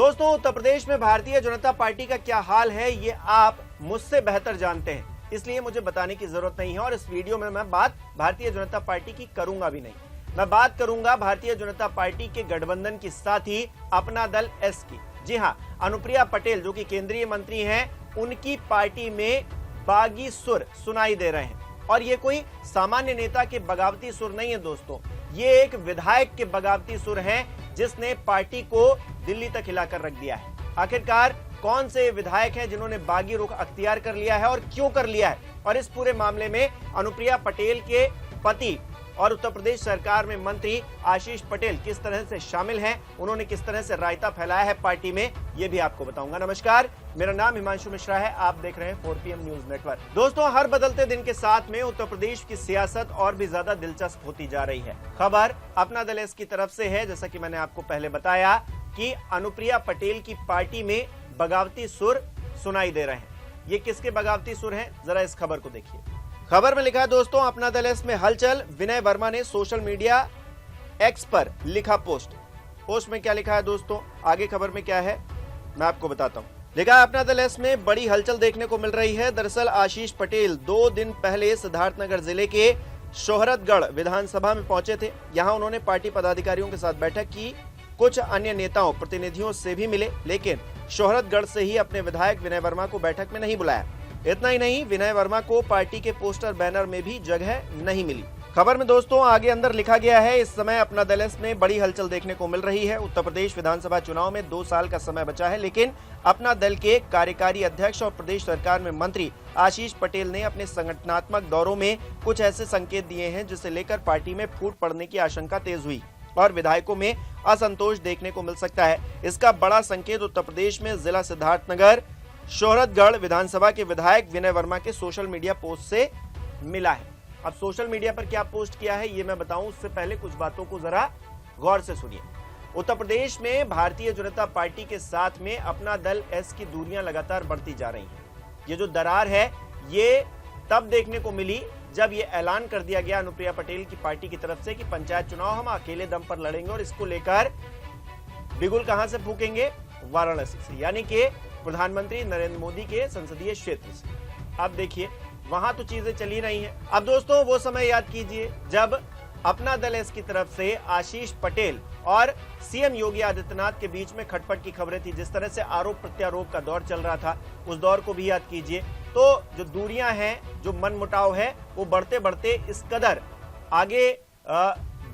दोस्तों, उत्तर प्रदेश में भारतीय जनता पार्टी का क्या हाल है ये आप मुझसे बेहतर जानते हैं, इसलिए मुझे बताने की जरूरत नहीं है। और इस वीडियो में मैं बात भारतीय जनता पार्टी की करूंगा भी नहीं। मैं बात करूंगा भारतीय जनता पार्टी के गठबंधन के साथ ही अपना दल एस की। जी हां, अनुप्रिया पटेल जो कि केंद्रीय मंत्री हैं, उनकी पार्टी में बागी सुर सुनाई दे रहे हैं। और ये कोई सामान्य नेता के बगावती सुर नहीं है दोस्तों, ये एक विधायक के बगावती सुर हैं जिसने पार्टी को दिल्ली तक हिलाकर रख दिया है। आखिरकार कौन से विधायक हैं जिन्होंने बागी रुख अख्तियार कर लिया है और क्यों कर लिया है, और इस पूरे मामले में अनुप्रिया पटेल के पति और उत्तर प्रदेश सरकार में मंत्री आशीष पटेल किस तरह से शामिल हैं, उन्होंने किस तरह से रायता फैलाया है पार्टी में, ये भी आपको बताऊंगा। नमस्कार, मेरा नाम हिमांशु मिश्रा है, आप देख रहे हैं 4PM न्यूज नेटवर्क। दोस्तों, हर बदलते दिन के साथ में उत्तर प्रदेश की सियासत और भी ज्यादा दिलचस्प होती जा रही है। खबर अपना दल एस की तरफ से है, जैसा कि मैंने आपको पहले बताया कि अनुप्रिया पटेल की पार्टी में बगावती सुर सुनाई दे रहे हैं। ये किसके बगावती सुर हैं, जरा इस खबर को देखिए। खबर में लिखा है दोस्तों, अपना दल एस में हलचल, विनय वर्मा ने सोशल मीडिया एक्स पर लिखा पोस्ट में क्या लिखा है दोस्तों, आगे खबर में क्या है मैं आपको बताता हूं। लिखा है, अपना दल एस में बड़ी हलचल देखने को मिल रही है। दरअसल आशीष पटेल 2 दिन पहले सिद्धार्थनगर जिले के शोहरतगढ़ विधानसभा में पहुंचे थे। यहां उन्होंने पार्टी पदाधिकारियों के साथ बैठक की, कुछ अन्य नेताओं प्रतिनिधियों से भी मिले, लेकिन शोहरतगढ़ से ही अपने विधायक विनय वर्मा को बैठक में नहीं बुलाया। इतना ही नहीं, विनय वर्मा को पार्टी के पोस्टर बैनर में भी जगह नहीं मिली। खबर में दोस्तों आगे अंदर लिखा गया है, इस समय अपना दल एस में बड़ी हलचल देखने को मिल रही है। उत्तर प्रदेश विधानसभा चुनाव में 2 साल का समय बचा है, लेकिन अपना दल के कार्यकारी अध्यक्ष और प्रदेश सरकार में मंत्री आशीष पटेल ने अपने संगठनात्मक दौरों में कुछ ऐसे संकेत दिए हैं जिसे लेकर पार्टी में फूट पड़ने की आशंका तेज हुई और विधायकों में असंतोष देखने को मिल सकता है। इसका बड़ा संकेत उत्तर प्रदेश में जिला सिद्धार्थनगर शोहरतगढ़ विधानसभा के विधायक विनय वर्मा के सोशल मीडिया पोस्ट से मिला है। अब सोशल मीडिया पर क्या पोस्ट किया है ये मैं बताऊं, उससे पहले कुछ बातों को जरा गौर से सुनिए। उत्तर प्रदेश में भारतीय जनता पार्टी के साथ में अपना दल एस की दूरियां लगातार बढ़ती जा रही हैं। ये जो दरार है ये तब देखने को मिली जब ये ऐलान कर दिया गया अनुप्रिया पटेल की पार्टी की तरफ से कि पंचायत चुनाव हम अकेले दम पर लड़ेंगे और इसको लेकर बिगुल कहां से फूकेंगे, वाराणसी से, यानी कि प्रधानमंत्री नरेंद्र मोदी के संसदीय क्षेत्र से। अब देखिए वहां तो चीजें चली रही हैं। अब दोस्तों वो समय याद कीजिए जब अपना दल एस की तरफ से आशीष पटेल और सीएम योगी आदित्यनाथ के बीच में खटपट की खबरें थी, जिस तरह से आरोप प्रत्यारोप का दौर चल रहा था, उस दौर को भी याद कीजिए। तो जो दूरियां हैं, जो मनमुटाव है, वो बढ़ते बढ़ते इस कदर आगे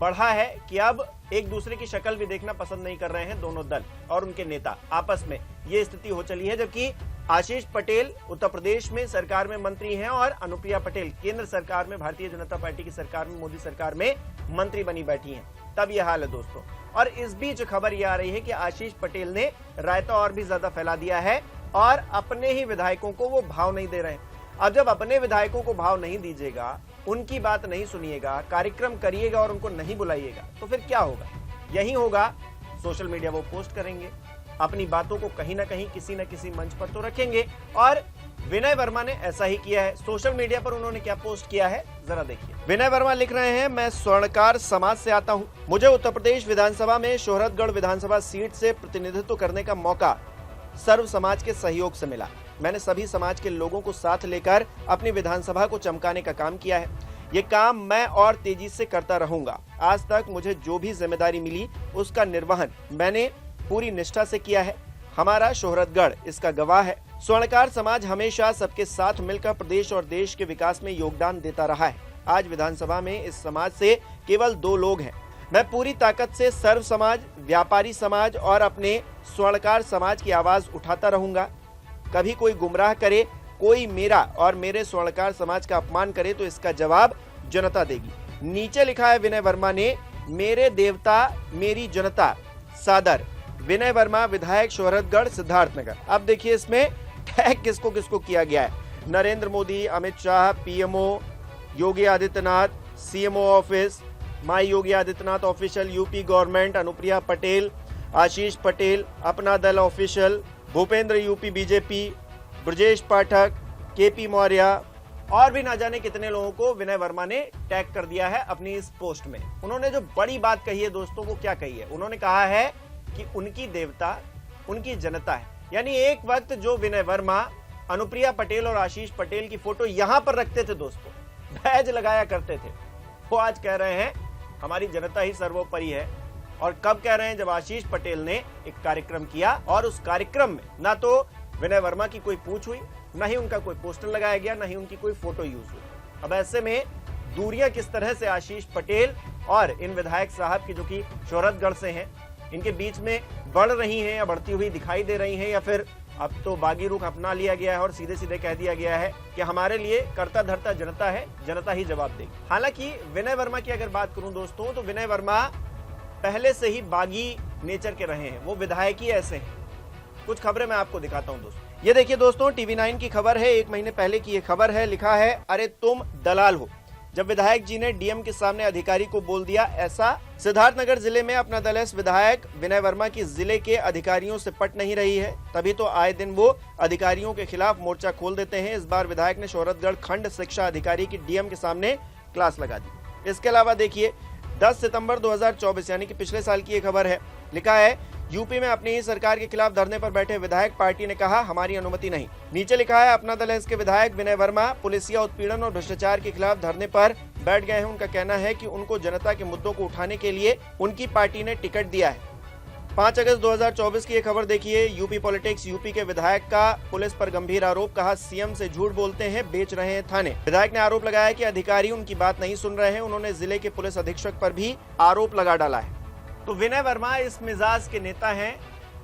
बढ़ा है कि अब एक दूसरे की शक्ल भी देखना पसंद नहीं कर रहे हैं दोनों दल और उनके नेता आपस में। ये स्थिति हो चली है, जबकि आशीष पटेल उत्तर प्रदेश में सरकार में मंत्री हैं और अनुप्रिया पटेल केंद्र सरकार में, भारतीय जनता पार्टी की सरकार में, मोदी सरकार में मंत्री बनी बैठी हैं। तब यह हाल है दोस्तों। और इस बीच खबर यह आ रही है कि आशीष पटेल ने रायता और भी ज्यादा फैला दिया है और अपने ही विधायकों को वो भाव नहीं दे रहे हैं। अब जब अपने विधायकों को भाव नहीं दीजिएगा, उनकी बात नहीं सुनिएगा, कार्यक्रम करिएगा और उनको नहीं बुलाइएगा, तो फिर क्या होगा? यही होगा, सोशल मीडिया वो पोस्ट करेंगे, अपनी बातों को कहीं ना कहीं किसी न किसी मंच पर तो रखेंगे। और विनय वर्मा ने ऐसा ही किया है। सोशल मीडिया पर उन्होंने क्या पोस्ट किया है जरा देखिए। विनय वर्मा लिख रहे हैं, मैं स्वर्णकार समाज से आता हूं। मुझे उत्तर प्रदेश विधानसभा में शोहरतगढ़ विधानसभा सीट से प्रतिनिधित्व करने का मौका सर्व समाज के सहयोग से मिला। मैंने सभी समाज के लोगों को साथ लेकर अपनी विधानसभा को चमकाने का काम किया है। ये काम मैं और तेजी से करता रहूंगा। आज तक मुझे जो भी जिम्मेदारी मिली उसका निर्वहन मैंने पूरी निष्ठा से किया है। हमारा शोहरतगढ़ इसका गवाह है। स्वर्णकार समाज हमेशा सबके साथ मिलकर प्रदेश और देश के विकास में योगदान देता रहा है। आज विधानसभा में इस समाज से केवल 2 लोग हैं। मैं पूरी ताकत से सर्व समाज, व्यापारी समाज और अपने स्वर्णकार समाज की आवाज उठाता रहूंगा। कभी कोई गुमराह करे, कोई मेरा और मेरे स्वर्णकार समाज का अपमान करे तो इसका जवाब जनता देगी। नीचे लिखा है विनय वर्मा ने, मेरे देवता मेरी जनता सादर, विनय वर्मा विधायक शोहरतगढ़ सिद्धार्थनगर। अब देखिए इसमें टैग किसको किसको किया गया है। Narendra Modi, Amit Shah, PMO Yogi Adityanath, CMO office, my Yogi Adityanath official, UP government, Anupriya Patel, Ashish Patel, Apna Dal official, Bhupendra UP BJP, Brajesh Pathak, KP Maurya और भी ना जाने कितने लोगों को विनय वर्मा ने टैग कर दिया है अपनी इस पोस्ट में। उन्होंने जो बड़ी बात कही है दोस्तों, वो क्या कही है? उन्होंने कहा है कि उनकी देवता उनकी जनता है। यानी एक वक्त जो विनय वर्मा, अनुप्रिया पटेल और आशीष पटेल की फोटो यहां पर रखते थे दोस्तों, बैज लगाया करते थे, वो आज कह रहे हैं हमारी जनता ही सर्वोपरि है। और कब कह रहे हैं? जब आशीष पटेल ने एक कार्यक्रम किया और उस कार्यक्रम में ना तो विनय वर्मा की कोई पूछ हुई, ना ही उनका कोई पोस्टर लगाया गया, ना ही उनकी कोई फोटो यूज हुई। अब ऐसे में दूरियां किस तरह से आशीष पटेल और इन विधायक साहब की, जो कि शोहरतगढ़ से हैं, इनके बीच में बढ़ रही हैं या बढ़ती हुई दिखाई दे रही हैं, या फिर अब तो बागी रुख अपना लिया गया है और सीधे सीधे कह दिया गया है कि हमारे लिए करता धरता जनता है, जनता ही जवाब देगी। हालांकि विनय वर्मा की अगर बात करूं दोस्तों, तो विनय वर्मा पहले से ही बागी नेचर के रहे हैं, वो विधायक ही ऐसे हैं। कुछ खबरें मैं आपको दिखाता हूं दोस्तों। ये देखिए दोस्तों, TV9 की खबर है, 1 महीने पहले की ये खबर है। लिखा है, अरे तुम दलाल हो, जब विधायक जी ने डीएम के सामने अधिकारी को बोल दिया ऐसा। सिद्धार्थनगर जिले में अपना दल एस विधायक विनय वर्मा की जिले के अधिकारियों से पट नहीं रही है, तभी तो आए दिन वो अधिकारियों के खिलाफ मोर्चा खोल देते हैं। इस बार विधायक ने शोहरतगढ़ खंड शिक्षा अधिकारी की डीएम के सामने क्लास लगा दी। इसके अलावा देखिए 10 सितंबर 2024 यानी कि पिछले साल की ये खबर है। लिखा है, यूपी में अपनी ही सरकार के खिलाफ धरने पर बैठे विधायक, पार्टी ने कहा हमारी अनुमति नहीं। नीचे लिखा है, अपना दल एस के विधायक विनय वर्मा पुलिसिया उत्पीड़न और भ्रष्टाचार के खिलाफ धरने पर बैठ गए हैं। उनका कहना है कि उनको जनता के मुद्दों को उठाने के लिए उनकी पार्टी ने टिकट दिया है। 5 अगस्त 2024 की ये खबर देखिए, यूपी पॉलिटिक्स, यूपी के विधायक का पुलिस पर गंभीर आरोप, कहा सीएम से झूठ बोलते हैं, बेच रहे हैं थाने। विधायक ने आरोप लगाया कि अधिकारी उनकी बात नहीं सुन रहे हैं। उन्होंने जिले के पुलिस अधीक्षक पर भी आरोप लगा डाला है। तो विनय वर्मा इस मिजाज के नेता हैं,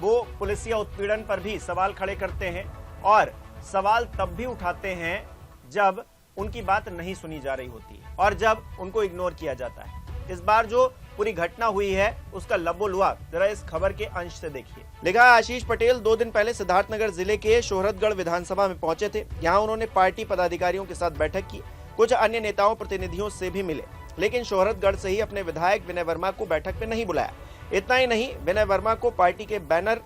वो पुलिसिया उत्पीड़न पर भी सवाल खड़े करते हैं और सवाल तब भी उठाते हैं जब उनकी बात नहीं सुनी जा रही होती है और जब उनको इग्नोर किया जाता है। इस बार जो पूरी घटना हुई है उसका लबोलुआब जरा इस खबर के अंश से देखिए। लिखा है, आशीष पटेल 2 दिन पहले सिद्धार्थनगर जिले के शोहरतगढ़ विधानसभा में पहुंचे थे। यहाँ उन्होंने पार्टी पदाधिकारियों के साथ बैठक की, कुछ अन्य नेताओं प्रतिनिधियों से भी मिले, लेकिन शोहरतगढ़ से ही अपने विधायक विनय वर्मा को बैठक में नहीं बुलाया। इतना ही नहीं, विनय वर्मा को पार्टी के बैनर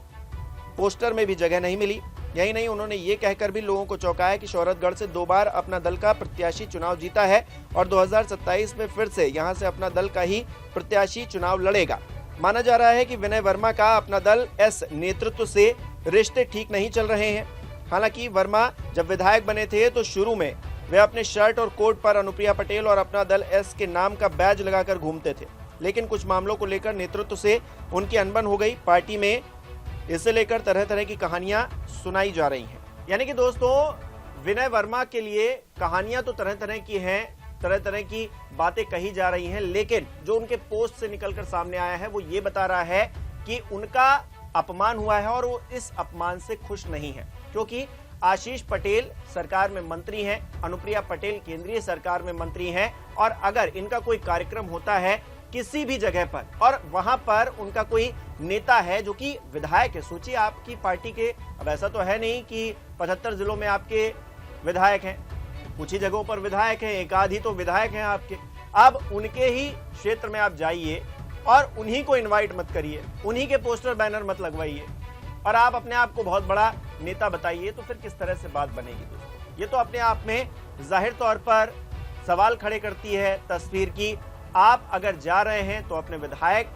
पोस्टर में भी जगह नहीं मिली। यही नहीं, उन्होंने ये कहकर भी लोगों को चौंकाया कि शोहरतगढ़ से 2 बार अपना दल का प्रत्याशी चुनाव जीता है और 2027 में फिर से यहां से अपना दल का ही प्रत्याशी चुनाव लड़ेगा। माना जा रहा है कि विनय वर्मा का अपना दल एस नेतृत्व से रिश्ते ठीक नहीं चल रहे हैं। हालांकि वर्मा जब विधायक बने थे तो शुरू में वे अपने शर्ट और कोट पर अनुप्रिया पटेल और अपना दल एस के नाम का बैज लगाकर घूमते थे, लेकिन कुछ मामलों को लेकर नेतृत्व से उनकी अनबन हो गई। पार्टी में इसे लेकर तरह तरह की कहानियां सुनाई जा रही हैं। यानी कि दोस्तों, विनय वर्मा के लिए कहानियां तो तरह तरह की हैं, तरह तरह की बातें कही जा रही हैं, लेकिन जो उनके पोस्ट से निकलकर सामने आया है वो ये बता रहा है कि उनका अपमान हुआ है और वो इस अपमान से खुश नहीं है, क्योंकि आशीष पटेल सरकार में मंत्री हैं, अनुप्रिया पटेल केंद्रीय सरकार में मंत्री हैं, और अगर इनका कोई कार्यक्रम होता है किसी भी जगह पर और वहां पर उनका कोई नेता है जो कि विधायक है, सोचिए आपकी पार्टी के, अब ऐसा तो है नहीं कि 75 जिलों में आपके विधायक हैं, कुछ ही जगहों पर विधायक हैं, एक आध ही तो विधायक हैं आपके। अब उनके ही क्षेत्र में आप जाइए और उन्हीं को इनवाइट मत करिए, उन्हीं के पोस्टर बैनर मत लगवाइए और आप अपने आप को बहुत बड़ा नेता बताइए, तो फिर किस तरह से बात बनेगी दोस्तों। ये तो अपने आप में जाहिर तौर पर सवाल खड़े करती है तस्वीर की। आप अगर जा रहे हैं तो अपने विधायक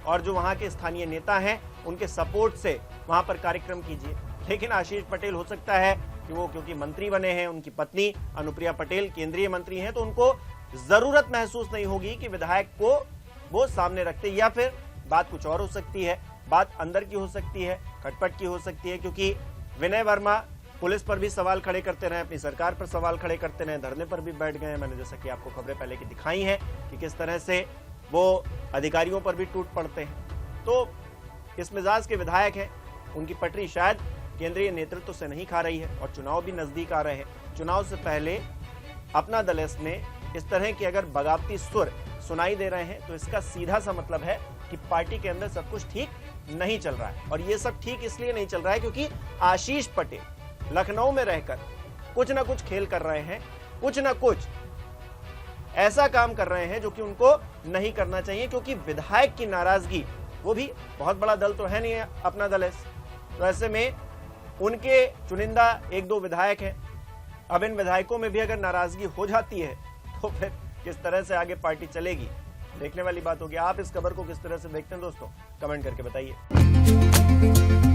और जो वहां के स्थानीय नेता हैं उनके सपोर्ट से वहां पर कार्यक्रम कीजिए। लेकिन आशीष पटेल हो सकता है कि वो क्योंकि मंत्री बने हैं, उनकी पत्नी अनुप्रिया पटेल केंद्रीय मंत्री हैं, तो उनको जरूरत महसूस नहीं होगी कि विधायक को वो सामने रखते, या फिर बात कुछ और हो सकती है, बात अंदर की हो सकती है, खटपट की हो सकती है, क्योंकि विनय वर्मा पुलिस पर भी सवाल खड़े करते रहे, अपनी सरकार पर सवाल खड़े करते रहे, धरने पर भी बैठ गए हैं। मैंने जैसा कि आपको खबरें पहले की दिखाई हैं कि किस तरह से वो अधिकारियों पर भी टूट पड़ते हैं। तो इस मिजाज के विधायक हैं, उनकी पटरी शायद केंद्रीय नेतृत्व से नहीं खा रही है और चुनाव भी नजदीक आ रहे हैं। चुनाव से पहले अपना दल एस में इस तरह के अगर बगावती सुर सुनाई दे रहे हैं तो इसका सीधा सा मतलब है कि पार्टी के अंदर सब कुछ ठीक नहीं चल रहा है। और ये सब ठीक इसलिए नहीं चल रहा है क्योंकि आशीष पटेल लखनऊ में रहकर कुछ ना कुछ खेल कर रहे हैं, कुछ ना कुछ ऐसा काम कर रहे हैं जो कि उनको नहीं करना चाहिए, क्योंकि विधायक की नाराजगी, वो भी बहुत बड़ा दल तो है नहीं है अपना दल एस, तो ऐसे में उनके चुनिंदा 1-2 विधायक हैं। अब इन विधायकों में भी अगर नाराजगी हो जाती है तो फिर किस तरह से आगे पार्टी चलेगी, देखने वाली बात होगी। आप इस खबर को किस तरह से देखते हैं दोस्तों, कमेंट करके बताइए।